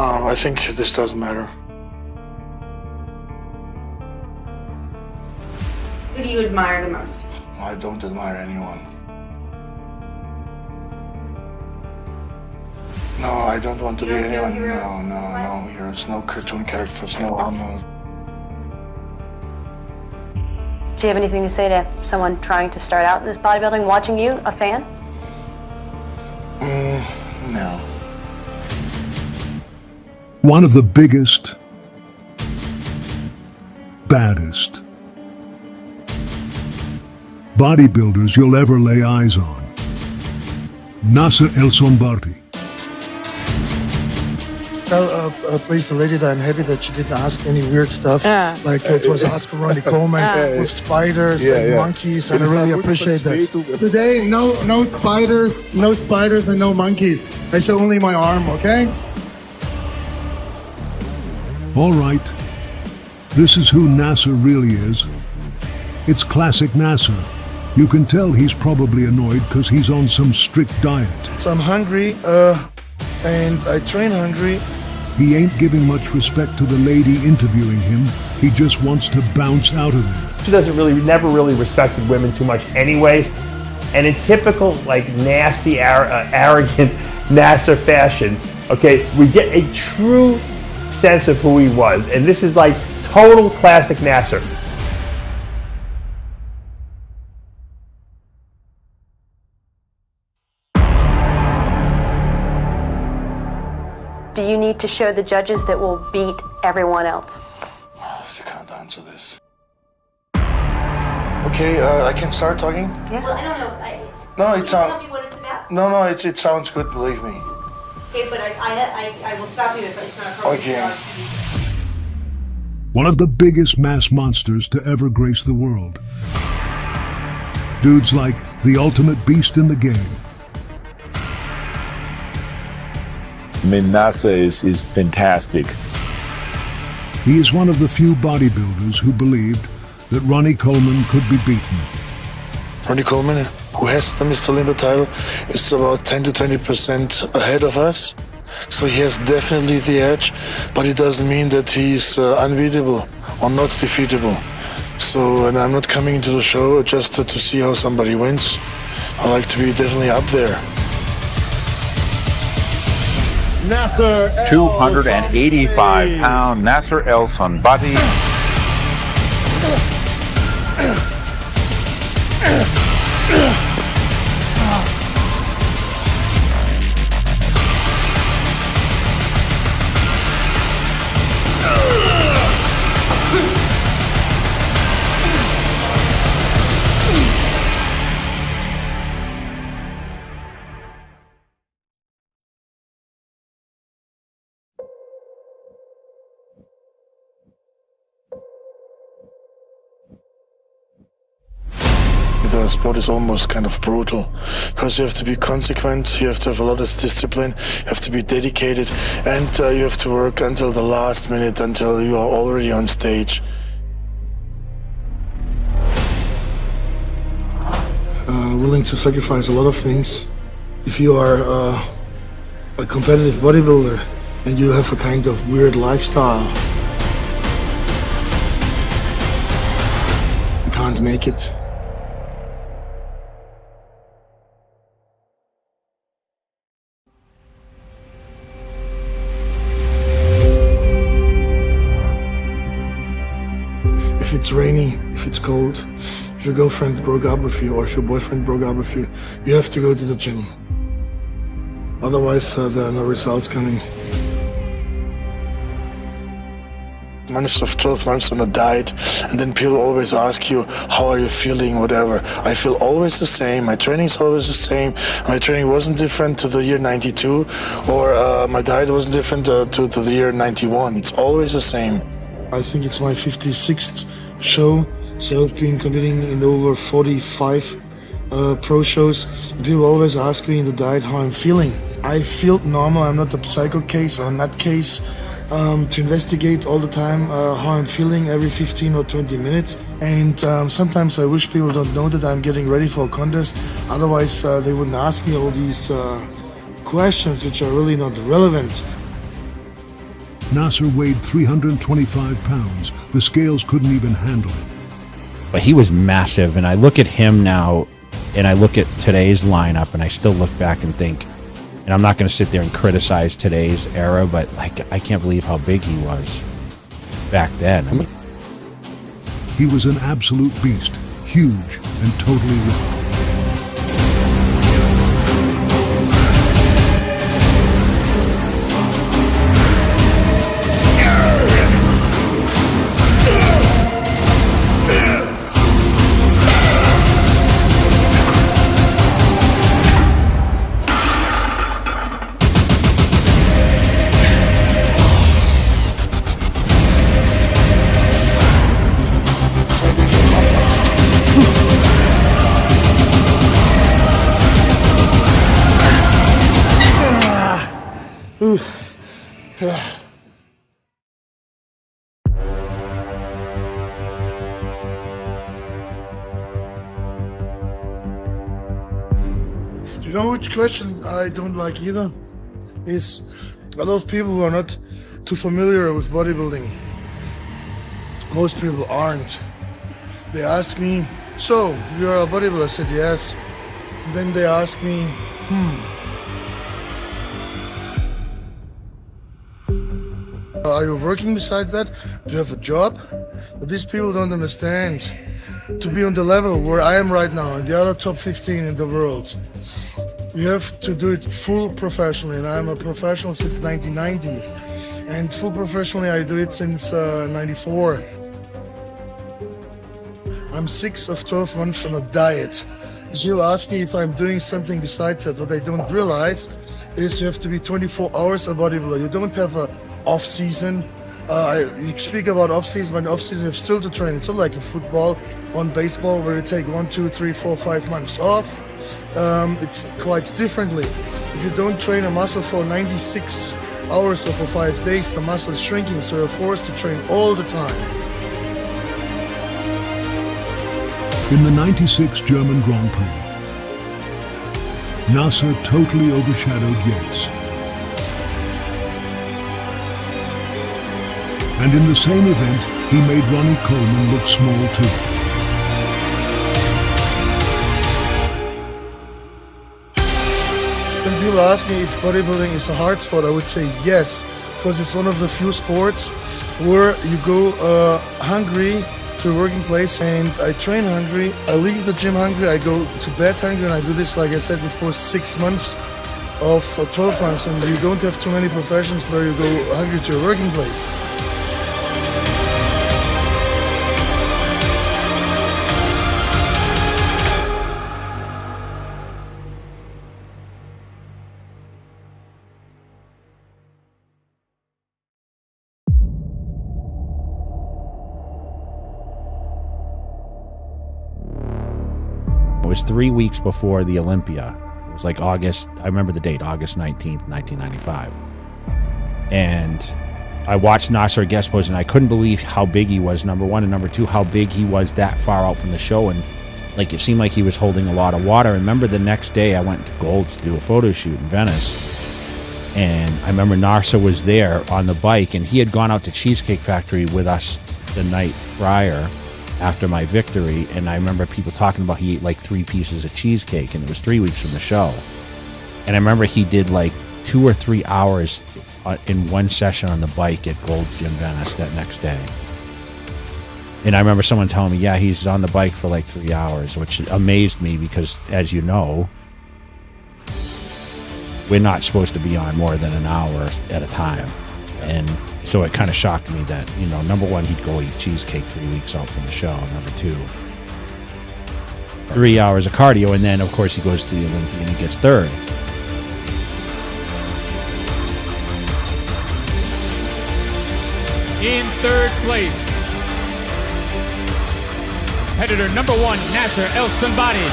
I think this doesn't matter. Who do you admire the most? I don't admire anyone. No, I don't want to be anyone. No heroes, no cartoon characters, no Arnold. Do you have anything to say to someone trying to start out in this bodybuilding, watching you, a fan? No. One of the biggest, baddest bodybuilders you'll ever lay eyes on. Nassar El-Sombarti. Please, the lady, that I'm happy that she didn't ask any weird stuff. Like it was asked for Ronnie Coleman with spiders and monkeys, and I really appreciate that. Today, no spiders and no monkeys. I show only my arm, okay? All right, this is who Nassar really is. It's classic Nassar. You can tell he's probably annoyed because he's on some strict diet. So I'm hungry, and I train hungry. He ain't giving much respect to the lady interviewing him. He just wants to bounce out of there. She never really respected women too much anyways. And in typical, nasty, arrogant Nassar fashion, okay, we get a true sense of who he was. And this is like total classic Nassar. Do you need to show the judges that will beat everyone else? You can't answer this. Okay, I can start talking? Yes. Well, I don't know. No, Can you tell me what it's about? No, it sounds good, believe me. Okay, but I will stop you if it's not appropriate. Okay. One of the biggest mass monsters to ever grace the world. Dudes like the ultimate beast in the game. I mean, Nassar is fantastic. He is one of the few bodybuilders who believed that Ronnie Coleman could be beaten. Ronnie Coleman, who has the Mr. Olympia title, is about 10 to 20% ahead of us. So he has definitely the edge, but it doesn't mean that he's unbeatable or not defeatable. So, and I'm not coming into the show just to see how somebody wins. I like to be definitely up there. Nassar 285-pound Nassar El-Sombarti. The sport is almost kind of brutal because you have to be consequent, you have to have a lot of discipline, you have to be dedicated, and you have to work until the last minute, until you are already on stage. Willing to sacrifice a lot of things. If you are a competitive bodybuilder and you have a kind of weird lifestyle, you can't make it. If it's rainy, if it's cold, if your girlfriend broke up with you or if your boyfriend broke up with you, you have to go to the gym. Otherwise, there are no results coming. Months of 12 months on a diet, and then people always ask you, how are you feeling, whatever. I feel always the same, my training is always the same. My training wasn't different to the year 92, or my diet wasn't different to the year 91. It's always the same. I think it's my 56th show, so I've been competing in over 45 pro shows. And people always ask me in the diet how I'm feeling. I feel normal, I'm not a psycho case or nut case. To investigate all the time how I'm feeling every 15 or 20 minutes. And sometimes I wish people don't know that I'm getting ready for a contest. Otherwise, they wouldn't ask me all these questions which are really not relevant. Nassar weighed 325 pounds. The scales couldn't even handle it. But he was massive, and I look at him now, and I look at today's lineup, and I still look back and think, and I'm not going to sit there and criticize today's era, but like I can't believe how big he was back then. I mean, he was an absolute beast, huge and totally ripped. You know which question I don't like either? Is a lot of people who are not too familiar with bodybuilding. Most people aren't. They ask me, so you're a bodybuilder? I said yes. And then they ask me, are you working besides that? Do you have a job? But these people don't understand. To be on the level where I am right now, and the other top 15 in the world, you have to do it full professionally, and I'm a professional since 1990. And full professionally, I do it since 94. I'm 6 of 12 months on a diet. She'll ask me if I'm doing something besides that. What I don't realize is you have to be 24 hours a bodybuilder. You don't have a off season. You speak about off season, but in off season you have still to train. It's not like in football, on baseball, where you take 1, 2, 3, 4, 5 months off. It's quite differently. If you don't train a muscle for 96 hours or for 5 days, the muscle is shrinking, so you're forced to train all the time. In the 96 German Grand Prix, Nassar totally overshadowed Yates. And in the same event, he made Ronnie Coleman look small too. When people ask me if bodybuilding is a hard sport, I would say yes, because it's one of the few sports where you go hungry to a working place, and I train hungry, I leave the gym hungry, I go to bed hungry, and I do this, like I said before, 6 months of 12 months, and you don't have too many professions where you go hungry to a working place. it was 3 weeks before the Olympia. It was like August, I remember the date, August 19th, 1995. And I watched Nassar guest pose, and I couldn't believe how big he was, number one, and number two, how big he was that far out from the show. And like, it seemed like he was holding a lot of water. I remember the next day I went to Gold's to do a photo shoot in Venice, and I remember Nassar was there on the bike, and he had gone out to Cheesecake Factory with us the night prior after my victory. And I remember people talking about he ate like 3 pieces of cheesecake, and it was 3 weeks from the show. And I remember he did like 2 or 3 hours in one session on the bike at Gold's Gym Venice that next day. And I remember someone telling me, yeah, he's on the bike for like 3 hours, which amazed me because, as you know, we're not supposed to be on more than an hour at a time. And so it kind of shocked me that, you know, number one, he'd go eat cheesecake 3 weeks out from the show. Number two, 3 hours of cardio. And then, of course, he goes to the Olympia and he gets third. In third place, competitor number 1, Nassar El Sonbati.